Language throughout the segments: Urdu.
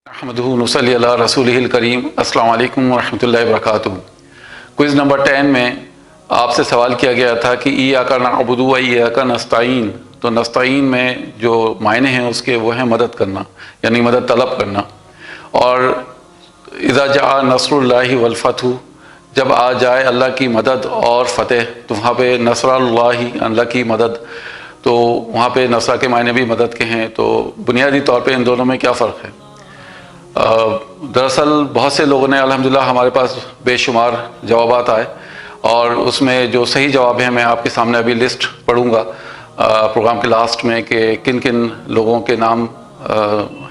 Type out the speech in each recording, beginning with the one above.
احمدہ نصلی علی رسولہ الکریم۔ السلام علیکم ورحمۃ اللہ وبرکاتہ۔ کوئز نمبر 10 میں آپ سے سوال کیا گیا تھا کہ ایاک نعبد و ایاک نستعین، تو نستعین میں جو معنی ہیں اس کے وہ ہیں مدد کرنا، یعنی مدد طلب کرنا۔ اور اذا جاء نصر اللہ والفتح، جب آ جائے اللہ کی مدد اور فتح، تو وہاں پہ نصر اللہ کی مدد، تو وہاں پہ نصر کے معنی بھی مدد کے ہیں۔ تو بنیادی طور پہ ان دونوں میں کیا فرق ہے؟ دراصل بہت سے لوگوں نے الحمدللہ ہمارے پاس بے شمار جوابات آئے، اور اس میں جو صحیح جواب ہیں میں آپ کے سامنے ابھی لسٹ پڑھوں گا پروگرام کے لاسٹ میں کہ کن کن لوگوں کے نام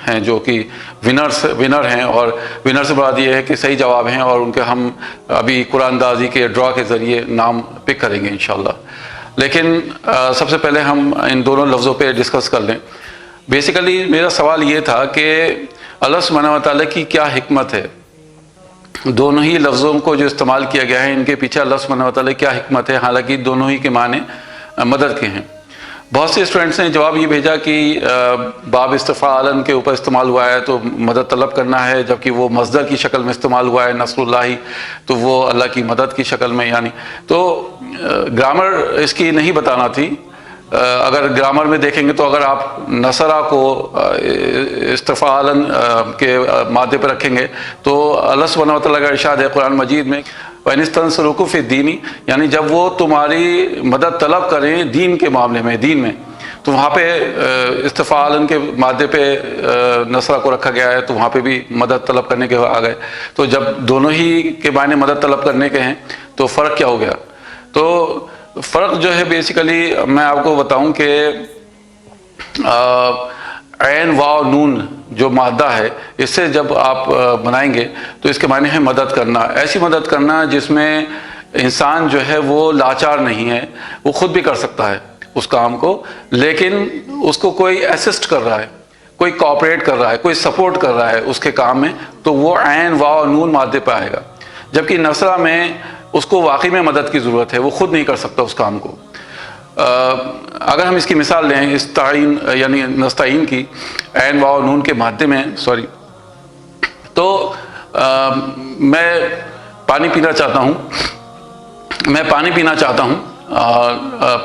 ہیں جو کہ ونر ہیں، اور ونر سے مراد یہ ہے کہ صحیح جواب ہیں، اور ان کے ہم ابھی قرآن اندازی کے ڈرا کے ذریعے نام پک کریں گے انشاءاللہ۔ لیکن سب سے پہلے ہم ان دونوں لفظوں پہ ڈسکس کر لیں۔ بیسیکلی میرا سوال یہ تھا کہ اللہ سبحانہ و تعالیٰ کی کیا حکمت ہے؟ دونوں ہی لفظوں کو جو استعمال کیا گیا ہے ان کے پیچھے اللہ سبحانہ و تعالیٰ کی کیا حکمت ہے، حالانکہ دونوں ہی کے معنی مدد کے ہیں۔ بہت سے اسٹوڈنٹس نے جواب یہ بھیجا کہ باب استفعال کے اوپر استعمال ہوا ہے تو مدد طلب کرنا ہے، جبکہ وہ مصدر کی شکل میں استعمال ہوا ہے نصر اللہ، تو وہ اللہ کی مدد کی شکل میں، یعنی تو گرامر اس کی نہیں بتانا تھی۔ اگر گرامر میں دیکھیں گے تو اگر آپ نصرہ کو استفعال کے مادے پر رکھیں گے تو اللہ سبحانہ و تعالیٰ کا ارشاد ہے قرآن مجید میں وَإِنِ اسْتَنصَرُوكُمْ فِي الدِّينِ، یعنی جب وہ تمہاری مدد طلب کریں دین کے معاملے میں، دین میں، تو وہاں پہ استفعال کے مادے پہ نصرہ کو رکھا گیا ہے، تو وہاں پہ بھی مدد طلب کرنے کے آ گئے۔ تو جب دونوں ہی کے معنی مدد طلب کرنے کے ہیں تو فرق کیا ہو گیا؟ تو فرق جو ہے بیسیکلی میں آپ کو بتاؤں کہ عین واو نون جو مادہ ہے اس سے جب آپ بنائیں گے تو اس کے معنی ہے مدد کرنا، ایسی مدد کرنا جس میں انسان جو ہے وہ لاچار نہیں ہے، وہ خود بھی کر سکتا ہے اس کام کو، لیکن اس کو کوئی اسسٹ کر رہا ہے، کوئی کوآپریٹ کر رہا ہے، کوئی سپورٹ کر رہا ہے اس کے کام میں، تو وہ عین واو نون مادے پہ آئے گا۔ جبکہ نصرہ میں اس کو واقعی میں مدد کی ضرورت ہے، وہ خود نہیں کر سکتا اس کام کو۔ اگر ہم اس کی مثال لیں استعین یعنی نستعین کی عین واو نون کے مادے میں تو میں پانی پینا چاہتا ہوں،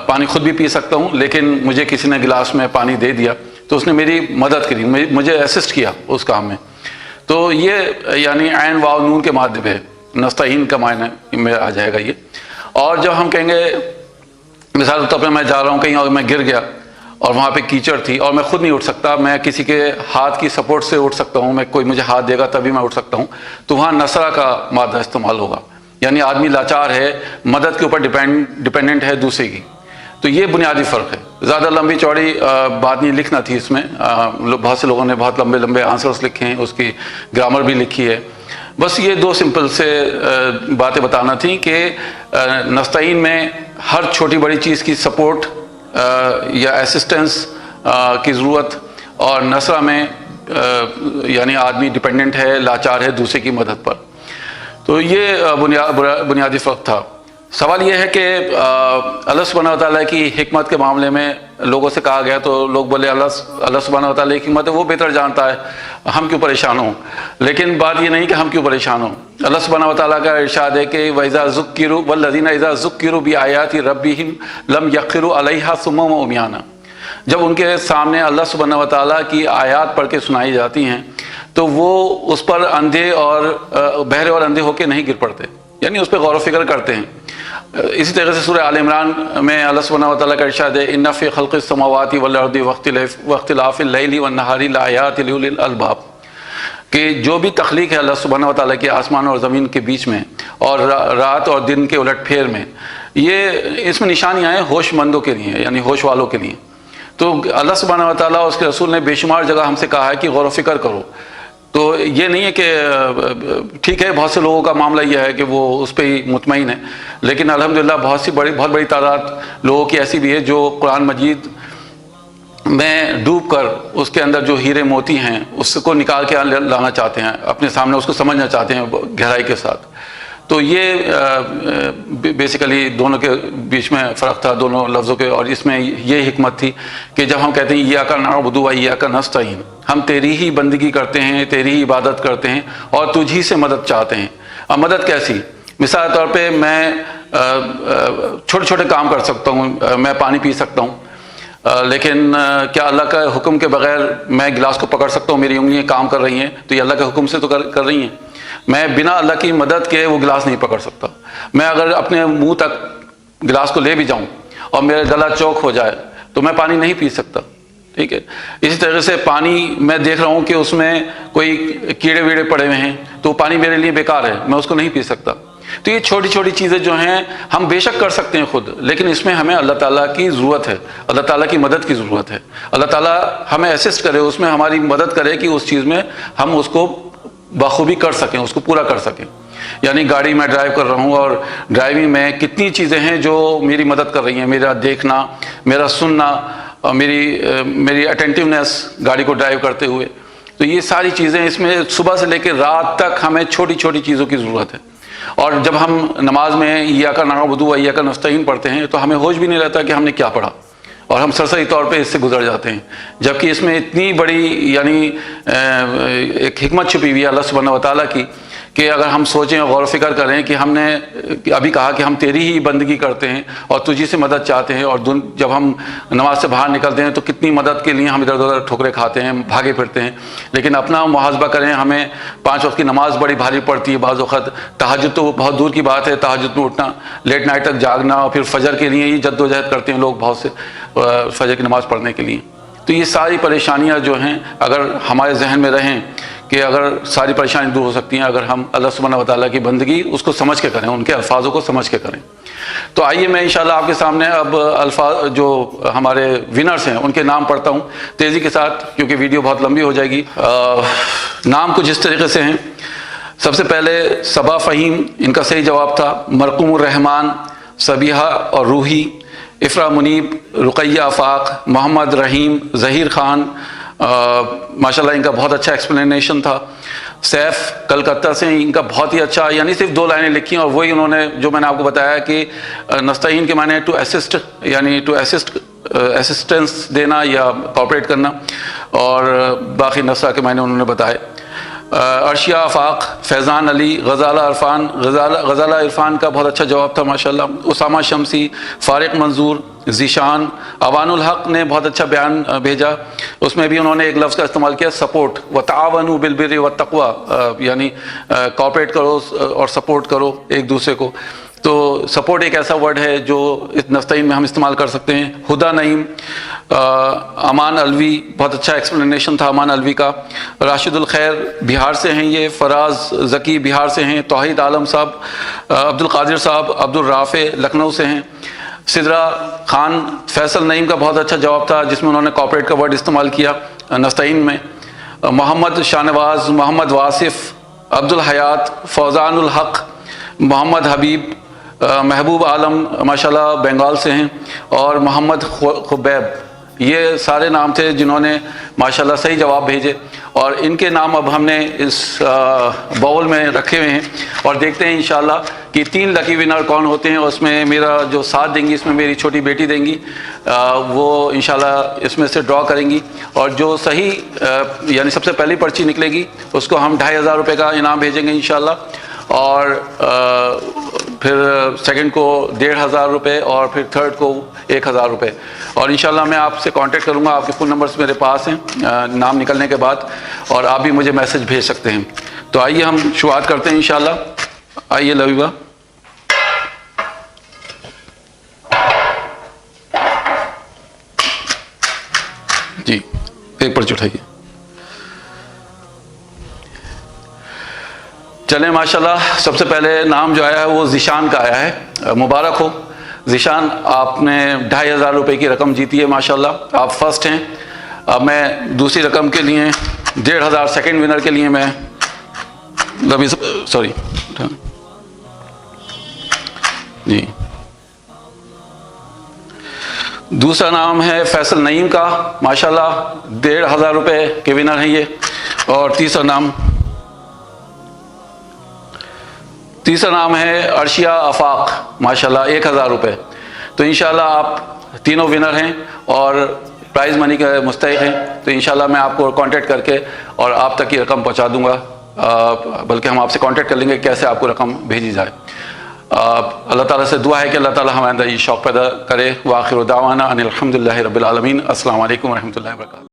پانی خود بھی پی سکتا ہوں، لیکن مجھے کسی نے گلاس میں پانی دے دیا تو اس نے میری مدد کری، مجھے اسسٹ کیا اس کام میں، تو یہ یعنی عین واو نون کے مادے پہ نستعین کا معنی میں آ جائے گا یہ۔ اور جب ہم کہیں گے مثال کے طور پہ میں جا رہا ہوں کہیں اور میں گر گیا اور وہاں پہ کیچڑ تھی اور میں خود نہیں اٹھ سکتا، میں کسی کے ہاتھ کی سپورٹ سے اٹھ سکتا ہوں، کوئی مجھے ہاتھ دے گا تبھی میں اٹھ سکتا ہوں، تو وہاں نصرہ کا مادہ استعمال ہوگا، یعنی آدمی لاچار ہے، مدد کے اوپر ڈیپینڈنٹ ہے دوسرے کی۔ تو یہ بنیادی فرق ہے۔ زیادہ لمبی چوڑی بات نہیں لکھنا تھی اس میں، بہت سے لوگوں نے بہت لمبے لمبے آنسرس لکھے ہیں، اس کی گرامر بھی لکھی ہے۔ بس یہ دو سمپل سے باتیں بتانا تھیں کہ نستعین میں ہر چھوٹی بڑی چیز کی سپورٹ یا اسسٹنس کی ضرورت، اور نصرہ میں یعنی آدمی ڈیپینڈنٹ ہے، لاچار ہے دوسرے کی مدد پر۔ تو یہ بنیادی فرق تھا۔ سوال یہ ہے کہ اللہ سبحانہ و تعالیٰ کی حکمت کے معاملے میں لوگوں سے کہا گیا تو لوگ بولے اللہ سبحانہ و تعالیٰ کی حکمت ہے، وہ بہتر جانتا ہے، ہم کیوں پریشان ہوں؟ لیکن بات یہ نہیں کہ ہم کیوں پریشان ہوں۔ اللہ سبحانہ و تعالیٰ کا ارشاد ہے کہ وَإِذَا ذُكِّرُوا وَالَّذِينَ إِذَا ذُكِّرُوا بِآيَاتِ رَبِّهِمْ لَمْ يَخِرُّوا عَلَيْهَا صُمًّا وَعُمْيَانًا، جب ان کے سامنے اللہ سبحانہ و تعالیٰ کی آیات پڑھ کے سنائی جاتی ہیں تو وہ اس پر اندھے اور بہرے اور اندھے ہو کے نہیں گر پڑتے، یعنی اس پہ غور و فکر کرتے ہیں۔ اسی طریقے سے سورہ آل عمران میں اللہ سبحانہ و تعالیٰ کا ارشاد ہے اِنَّ فِي خَلْقِ السَّمَاوَاتِ وَالْأَرْضِ وَاخْتِلَافِ اللَّيْلِ وَالنَّهَارِ لَآيَاتٍ لِأُولِي الْأَلْبَابِ، کہ جو بھی تخلیق ہے اللہ سبحانہ و تعالیٰ کے آسمان اور زمین کے بیچ میں اور رات اور دن کے الٹ پھیر میں، یہ اس میں نشانیاں ہیں ہوش مندوں کے لیے، یعنی ہوش والوں کے لیے۔ تو اللہ سبحانہ و تعالیٰ اور اس کے رسول نے بے شمار جگہ ہم سے کہا ہے کہ غور و فکر کرو۔ تو یہ نہیں ہے کہ ٹھیک ہے بہت سے لوگوں کا معاملہ یہ ہے کہ وہ اس پہ ہی مطمئن ہے، لیکن الحمدللہ بہت بڑی تعداد لوگوں کی ایسی بھی ہے جو قرآن مجید میں ڈوب کر اس کے اندر جو ہیرے موتی ہیں اس کو نکال کے لانا چاہتے ہیں، اپنے سامنے اس کو سمجھنا چاہتے ہیں گہرائی کے ساتھ۔ تو یہ بیسیکلی دونوں کے بیچ میں فرق تھا دونوں لفظوں کے، اور اس میں یہ حکمت تھی کہ جب ہم کہتے ہیں ایاک نعبد و ایاک نستعین، ہم تیری ہی بندگی کرتے ہیں، تیری ہی عبادت کرتے ہیں اور تجھ ہی سے مدد چاہتے ہیں۔ اب مدد کیسی؟ مثال طور پہ میں چھوٹے چھوٹے کام کر سکتا ہوں، میں پانی پی سکتا ہوں، لیکن کیا اللہ کا حکم کے بغیر میں گلاس کو پکڑ سکتا ہوں؟ میری انگلیاں کام کر رہی ہیں تو یہ اللہ کے حکم سے تو کر رہی ہیں، میں بنا اللہ کی مدد کے وہ گلاس نہیں پکڑ سکتا۔ میں اگر اپنے منہ تک گلاس کو لے بھی جاؤں اور میرا گلا چوک ہو جائے تو میں پانی نہیں پی سکتا، ٹھیک ہے؟ اسی طرح سے پانی میں دیکھ رہا ہوں کہ اس میں کوئی کیڑے ویڑے پڑے ہوئے ہیں تو پانی میرے لیے بیکار ہے، میں اس کو نہیں پی سکتا۔ تو یہ چھوٹی چھوٹی چیزیں جو ہیں ہم بے شک کر سکتے ہیں خود، لیکن اس میں ہمیں اللہ تعالیٰ کی ضرورت ہے، اللہ تعالیٰ کی مدد کی ضرورت ہے۔ اللہ تعالیٰ ہمیں اسسٹ کرے، اس میں ہماری مدد کرے کہ اس چیز میں ہم اس کو بخوبی کر سکیں، اس کو پورا کر سکیں۔ یعنی گاڑی میں ڈرائیو کر رہا ہوں اور ڈرائیونگ میں کتنی چیزیں ہیں جو میری مدد کر رہی ہیں، میرا دیکھنا، میرا سننا، اور میری اٹینٹیونیس گاڑی کو ڈرائیو کرتے ہوئے، تو یہ ساری چیزیں اس میں صبح سے لے کے رات تک ہمیں چھوٹی چھوٹی چیزوں کی ضرورت ہے۔ اور جب ہم نماز میں ایاک نعبد و ایاک نستعین پڑھتے ہیں تو ہمیں ہوش بھی نہیں رہتا کہ ہم نے کیا پڑھا، اور ہم سرسری طور پہ اس سے گزر جاتے ہیں، جبکہ اس میں اتنی بڑی یعنی ایک حکمت چھپی ہوئی ہے اللہ سبحانہ و تعالیٰ کی، کہ اگر ہم سوچیں اور غور و فکر کریں کہ ہم نے ابھی کہا کہ ہم تیری ہی بندگی کرتے ہیں اور تجھی سے مدد چاہتے ہیں، اور جب ہم نماز سے باہر نکلتے ہیں تو کتنی مدد کے لیے ہم ادھر ادھر ٹھوکرے کھاتے ہیں، بھاگے پھرتے ہیں، لیکن اپنا محاسبہ کریں، ہمیں 5 وقت کی نماز بڑی بھاری پڑتی ہے، بعض وقت تہجد تو بہت دور کی بات ہے، تہجد میں اٹھنا، لیٹ نائٹ تک جاگنا، اور پھر فجر کے لیے ہی جد و جہد کرتے ہیں لوگ بہت سے فجر کی نماز پڑھنے کے لیے۔ تو یہ ساری پریشانیاں جو ہیں اگر ہمارے ذہن میں رہیں کہ اگر ساری پریشانی دور ہو سکتی ہیں اگر ہم اللہ سبحانہ و تعالیٰ کی بندگی اس کو سمجھ کے کریں، ان کے الفاظوں کو سمجھ کے کریں۔ تو آئیے میں انشاءاللہ آپ کے سامنے اب الفاظ جو ہمارے ونرز ہیں ان کے نام پڑھتا ہوں تیزی کے ساتھ، کیونکہ ویڈیو بہت لمبی ہو جائے گی۔ نام کچھ اس طریقے سے ہیں۔ سب سے پہلے صبا فہیم، ان کا صحیح جواب تھا مرقوم الرحمان، صبیحہ اور روحی، افرا منیب، رقیہ آفاق، محمد رحیم، ظہیر خان، ماشاءاللہ ان کا بہت اچھا ایکسپلینیشن تھا۔ سیف کلکتہ سے، ان کا بہت ہی اچھا، یعنی صرف 2 لائنیں لکھی ہیں اور وہی انہوں نے جو میں نے آپ کو بتایا کہ نستعین کے معنی ٹو اسسٹ، یعنی ٹو اسسٹ، اسسٹنس دینا یا کوآپریٹ کرنا، اور باقی نصرہ کے معنی انہوں نے بتائے۔ عرشیہ آفاق، فیضان علی، غزالہ عرفان، غزالہ عرفان کا بہت اچھا جواب تھا ماشاءاللہ۔ اسامہ شمسی، فارق منظور، ذیشان، اوان الحق نے بہت اچھا بیان بھیجا، اس میں بھی انہوں نے ایک لفظ کا استعمال کیا سپورٹ، وتعاونوا بالبر والتقوی، یعنی کوآپریٹ کرو اور سپورٹ کرو ایک دوسرے کو۔ تو سپورٹ ایک ایسا ورڈ ہے جو اس نستعین میں ہم استعمال کر سکتے ہیں۔ ہدا نعیم، امان الوی، بہت اچھا ایکسپلینیشن تھا امان الوی کا۔ راشد الخیر بہار سے ہیں یہ، فراز ذکی بہار سے ہیں، توحید عالم صاحب، عبد القادر صاحب، عبد الرافع لکھنؤ سے ہیں۔ سدرا خان، فیصل نعیم کا بہت اچھا جواب تھا جس میں انہوں نے کوآپریٹ کا ورڈ استعمال کیا نستعین میں۔ محمد شاہنواز، محمد واصف، عبد الحیات، فوزان الحق، محمد حبیب، محبوب عالم ماشاءاللہ بنگال سے ہیں، اور محمد خبیب، یہ سارے نام تھے جنہوں نے ماشاءاللہ صحیح جواب بھیجے، اور ان کے نام اب ہم نے اس باؤل میں رکھے ہوئے ہیں، اور دیکھتے ہیں انشاءاللہ کہ 3 لکی ونر کون ہوتے ہیں۔ اس میں میرا جو ساتھ دیں گی اس میں میری چھوٹی بیٹی دیں گی، وہ انشاءاللہ اس میں سے ڈرا کریں گی، اور جو صحیح یعنی سب سے پہلی پرچی نکلے گی اس کو ہم 2500 روپے کا انعام بھیجیں گے انشاءاللہ، اور پھر سیکنڈ کو 1500 روپے، اور پھر تھرڈ کو 1000 روپے، اور انشاءاللہ میں آپ سے کانٹیکٹ کروں گا، آپ کے فون نمبرز میرے پاس ہیں نام نکلنے کے بعد، اور آپ بھی مجھے میسج بھیج سکتے ہیں۔ تو آئیے ہم شروعات کرتے ہیں انشاءاللہ۔ آئیے لبیبہ، جی ایک پرچی اٹھائیے۔ چلیں ماشاءاللہ، سب سے پہلے نام جو آیا ہے وہ ذیشان کا آیا ہے، مبارک ہو ذیشان، آپ نے 2500 روپے کی رقم جیتی ہے ماشاءاللہ، آپ فرسٹ ہیں۔ اب میں دوسری رقم کے لیے 1500 سیکنڈ ونر کے لیے میں سوری جی دوسرا نام ہے فیصل نعیم کا، ماشاءاللہ 1500 روپے کے ونر ہیں یہ، اور تیسرا نام ہے عرشیہ آفاق، ماشاءاللہ 1000 روپے. تو انشاءاللہ آپ تینوں ونر ہیں اور پرائز منی کے مستحق ہیں. تو انشاءاللہ میں آپ کو کانٹیکٹ کر کے اور آپ تک یہ رقم پہنچا دوں گا، بلکہ ہم آپ سے کانٹیکٹ کر لیں گے کیسے آپ کو رقم بھیجی جائے. اللہ تعالیٰ سے دعا ہے کہ اللہ تعالیٰ ہمارے اندر یہ شوق پیدا کرے. وآخر دعوانا ان الحمد للہ رب العالمین. السلام علیکم ورحمۃ اللہ وبرکاتہ.